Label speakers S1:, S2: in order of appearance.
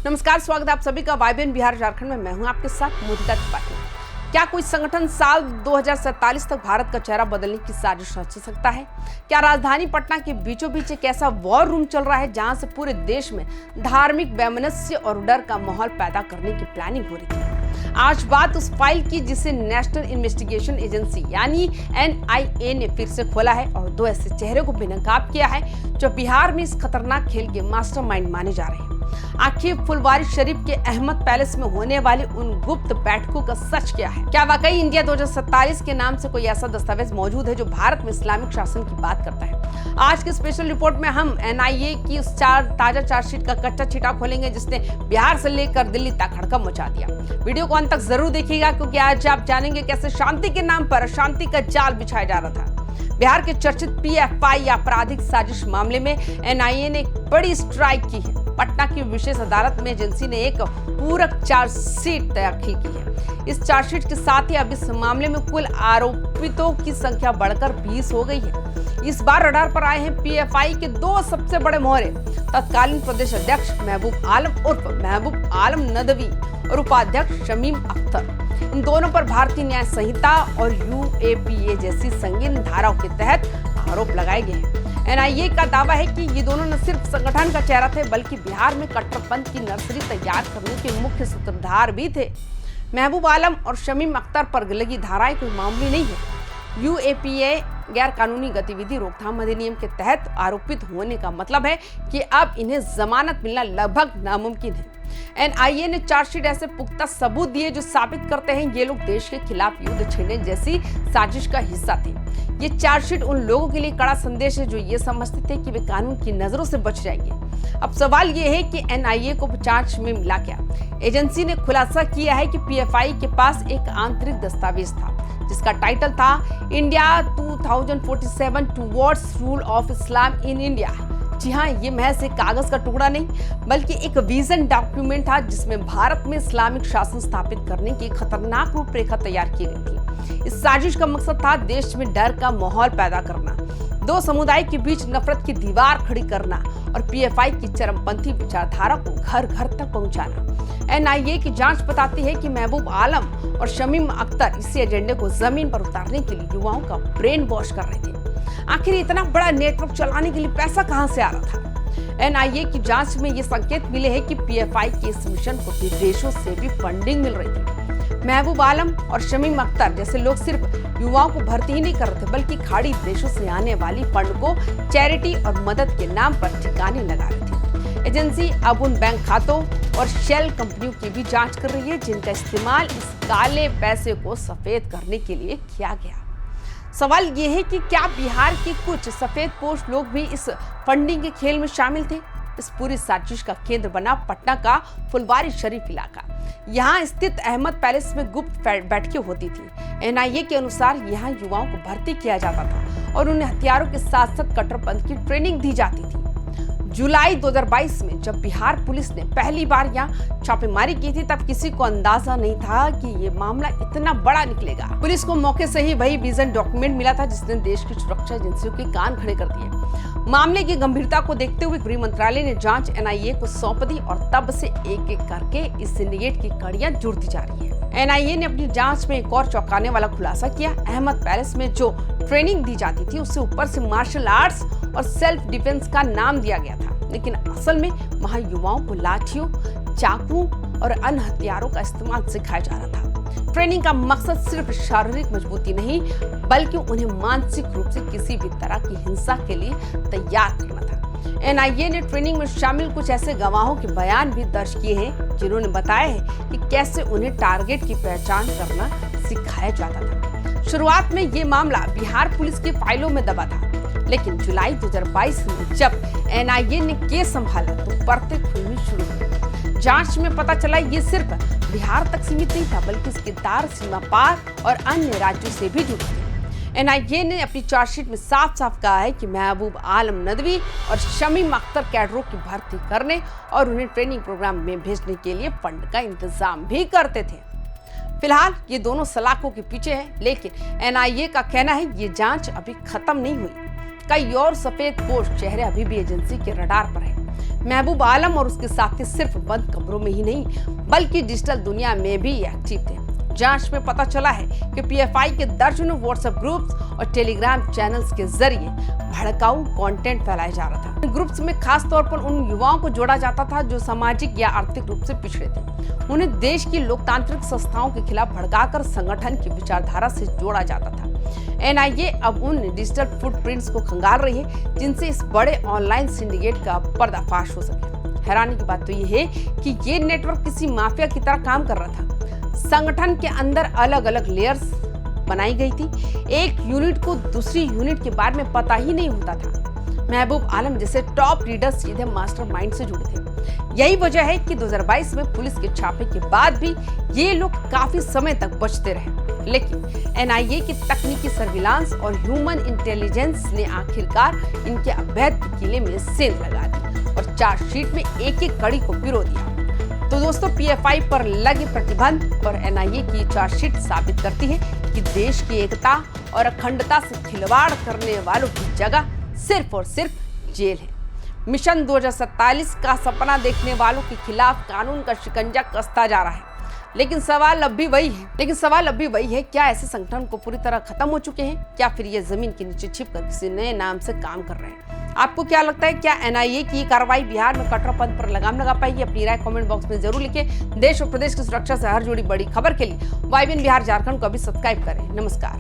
S1: नमस्कार, स्वागत है आप सभी का वाइब्रेंट बिहार झारखंड में। मैं हूं आपके साथ मोदिका त्रिपाठी। क्या कोई संगठन साल 2047 तक भारत का चेहरा बदलने की साजिश रच सकता है? क्या राजधानी पटना के बीचों बीच एक ऐसा वॉर रूम चल रहा है जहां से पूरे देश में धार्मिक वैमनस्य और डर का माहौल पैदा करने की प्लानिंग हो रही है? आज बात उस फाइल की जिसे नेशनल इन्वेस्टिगेशन एजेंसी यानी NIA ने फिर से खोला है और दो ऐसे चेहरे को बेनकाब किया है जो बिहार में इस खतरनाक खेल के मास्टरमाइंड माने जा रहे हैं। आखिर फुलवारी शरीफ के अहमद पैलेस में होने वाली उन गुप्त बैठकों का सच क्या है? क्या वाकई इंडिया 2047 के नाम से कोई ऐसा दस्तावेज मौजूद है जो भारत में इस्लामिक शासन की बात करता है? आज की स्पेशल रिपोर्ट में हम NIA की उस ताजा चार्जशीट का कच्चा छिटा खोलेंगे जिसने बिहार से लेकर दिल्ली तक हड़कंप मचा दिया। वीडियो को अंत तक जरूर देखिएगा क्योंकि आज आप जानेंगे कैसे शांति के नाम पर अशांति का जाल बिछाया जा रहा था। बिहार के चर्चित PFI आपराधिक साजिश मामले में NIA ने एक बड़ी स्ट्राइक की है। पटना की विशेष अदालत में एजेंसी ने एक पूरक चार्जशीट दाखिल की है। इस चार्जशीट के साथ ही अब इस मामले में कुल आरोपितों की संख्या बढ़कर 20 हो गई है। इस बार रडार पर आए हैं PFI के दो सबसे बड़े मोहरे, तत्कालीन प्रदेश अध्यक्ष महबूब आलम उर्फ महबूब आलम नदवी और उपाध्यक्ष शमीम अख्तर। इन दोनों पर भारतीय न्याय संहिता और UAPA जैसी संगीन धाराओं के तहत आरोप लगाए गए हैं। NIA का दावा है कि ये दोनों न सिर्फ संगठन का चेहरा थे बल्कि बिहार में कट्टरपंथ की नर्सरी तैयार करने के मुख्य सूत्रधार भी थे। महबूब आलम और शमीम अख्तर पर लगी धाराएं कोई मामूली नहीं है। UAPA गैर कानूनी गतिविधि रोकथाम अधिनियम के तहत आरोपित होने का मतलब है कि अब इन्हें जमानत मिलना लगभग नामुमकिन है। NIA ने चार्जशीट ऐसे पुख्ता सबूत दिए जो साबित करते हैं ये लोग देश के खिलाफ युद्ध छेड़ने जैसी साजिश का हिस्सा थे। ये चार्जशीट उन लोगों के लिए कड़ा संदेश है जो ये समझते थे कि वे कानून की नजरों से बच जाएंगे। अब सवाल ये है कि NIA को जांच में मिला क्या? एजेंसी ने खुलासा किया है कि PFI के पास एक आंतरिक दस्तावेज था जिसका टाइटल था India 2047 towards rule of Islam in India. जी हाँ, ये महज एक कागज का टुकड़ा नहीं बल्कि एक विजन डॉक्यूमेंट था जिसमें भारत में इस्लामिक शासन स्थापित करने की खतरनाक रूपरेखा तैयार की गई थी। इस साजिश का मकसद था देश में डर का माहौल पैदा करना, दो समुदाय के बीच नफरत की दीवार खड़ी करना और PFI की चरमपंथी विचारधारा को घर घर तक पहुंचाना। NIA की जांच बताती है कि महबूब आलम और शमीम अख्तर इसी एजेंडे को जमीन पर उतारने के लिए युवाओं का ब्रेन वॉश कर रहे थे। आखिर इतना बड़ा नेटवर्क चलाने के लिए पैसा कहां से आ रहा था? NIA की जांच में ये संकेत मिले हैं कि PFI के इस मिशन को विदेशों से भी फंडिंग मिल रही थी। महबूब आलम और शमीम अख्तर जैसे लोग सिर्फ युवाओं को भर्ती ही नहीं कर रहे थे बल्कि खाड़ी देशों से आने वाली फंड को चैरिटी और मदद के नाम पर ठिकाने लगा रही थी। एजेंसी अब उन बैंक खातों और शेल कंपनियों की भी जांच कर रही है जिनका इस्तेमाल इस काले पैसे को सफेद करने के लिए किया गया। सवाल ये है कि क्या बिहार के कुछ सफेद पोश लोग भी इस फंडिंग के खेल में शामिल थे? इस पूरी साजिश का केंद्र बना पटना का फुलवारी शरीफ इलाका। यहाँ स्थित अहमद पैलेस में गुप्त बैठकें होती थी। NIA के अनुसार यहाँ युवाओं को भर्ती किया जाता था और उन्हें हथियारों के साथ साथ कट्टरपंथ की ट्रेनिंग दी जाती थी। जुलाई 2022 में जब बिहार पुलिस ने पहली बार यहाँ छापेमारी की थी तब किसी को अंदाजा नहीं था कि ये मामला इतना बड़ा निकलेगा। पुलिस को मौके से ही वही विजन डॉक्यूमेंट मिला था जिसने देश की सुरक्षा एजेंसियों के कान खड़े कर दिए। मामले की गंभीरता को देखते हुए गृह मंत्रालय ने जांच NIA को सौंप दी और तब से एक एक करके इस सिंडिकेट की कड़ियां जुड़ती जा रही है। NIA ने अपनी जांच में एक और चौंकाने वाला खुलासा किया। अहमद पैलेस में जो ट्रेनिंग दी जाती थी उसे ऊपर से मार्शल आर्ट्स और सेल्फ डिफेंस का नाम दिया गया था, लेकिन असल में वहां युवाओं को लाठियों, चाकुओं और अन्य हथियारों का इस्तेमाल सिखाया जा रहा था। ट्रेनिंग का मकसद सिर्फ शारीरिक मजबूती नहीं बल्कि उन्हें मानसिक रूप से किसी भी तरह की हिंसा के लिए तैयार करना था। NIA ने ट्रेनिंग में शामिल कुछ ऐसे गवाहों के बयान भी दर्ज किए हैं जिन्होंने बताया है कि कैसे उन्हें टारगेट की पहचान करना सिखाया जाता था। शुरुआत में ये मामला बिहार पुलिस की फाइलों में दबा था, लेकिन जुलाई 2022 में जब NIA ने केस संभाला तो परतें खुलनी शुरू हुई। जांच में पता चला ये सिर्फ बिहार तक सीमित नहीं था बल्कि इसके तार सीमा पार और अन्य राज्यों से भी जुड़े थे। NIA ने अपनी चार्जशीट में साफ साफ कहा है कि महबूब आलम नदवी और शमीम अख्तर कैडरों की भर्ती करने और उन्हें ट्रेनिंग प्रोग्राम में भेजने के लिए फंड का इंतजाम भी करते थे। फिलहाल ये दोनों सलाखों के पीछे हैं, लेकिन NIA का कहना है ये जांच अभी खत्म नहीं हुई। कई और सफेद पोश चेहरे अभी भी एजेंसी के रडार पर हैं। महबूब आलम और उसके साथी सिर्फ बंद कमरों में ही नहीं बल्कि डिजिटल दुनिया में भी एक्टिव थे। जांच में पता चला है कि पीएफआई के दर्जनों व्हाट्सएप ग्रुप्स और टेलीग्राम चैनल्स के जरिए भड़काऊ कंटेंट फैलाया जा रहा था। ग्रुप्स में खास तौर पर उन युवाओं को जोड़ा जाता था जो सामाजिक या आर्थिक रूप से पिछड़े थे। उन्हें देश की लोकतांत्रिक संस्थाओं के खिलाफ भड़काकर संगठन की विचारधारा से जोड़ा जाता था। एनआईए अब उन डिजिटल फुटप्रिंट्स को खंगाल रही है जिनसे इस बड़े ऑनलाइन सिंडिकेट का पर्दाफाश हो सके। हैरानी की बात तो ये है कि ये नेटवर्क किसी माफिया की तरह काम कर रहा था। संगठन के अंदर अलग अलग लेयर्स बनाई गई थी। एक यूनिट को दूसरी यूनिट के बारे में पता ही नहीं होता था। महबूब आलम जैसे टॉप लीडर सीधे मास्टरमाइंड से जुड़े थे। यही वजह है कि 2022 में पुलिस के छापे के बाद भी ये लोग काफी समय तक बचते रहे, लेकिन एनआईए की तकनीकी सर्विलांस और ह्यूमन इंटेलिजेंस ने आखिरकार इनके अवैध किले में सेंध लगा दी और चार्जशीट में एक एक कड़ी को पिरो दिया। तो दोस्तों, पीएफआई पर लगे प्रतिबंध और एनआईए की चार्जशीट साबित करती है कि देश की एकता और अखंडता से खिलवाड़ करने वालों की जगह सिर्फ और सिर्फ जेल है। मिशन 2047 का सपना देखने वालों के खिलाफ कानून का शिकंजा कसता जा रहा है, लेकिन सवाल अब भी वही है, क्या ऐसे संगठन को पूरी तरह खत्म हो चुके हैं? क्या फिर ये जमीन के नीचे छिपकर किसी नए नाम से काम कर रहे हैं? आपको क्या लगता है, क्या एनआईए की कार्रवाई बिहार में कट्टरपंथ पर लगाम लगा पाएगी? अपनी राय कमेंट बॉक्स में जरूर लिखें। देश और प्रदेश की सुरक्षा से हर जुड़ी बड़ी खबर के लिए YBN बिहार झारखंड को अभी सब्सक्राइब करें। नमस्कार।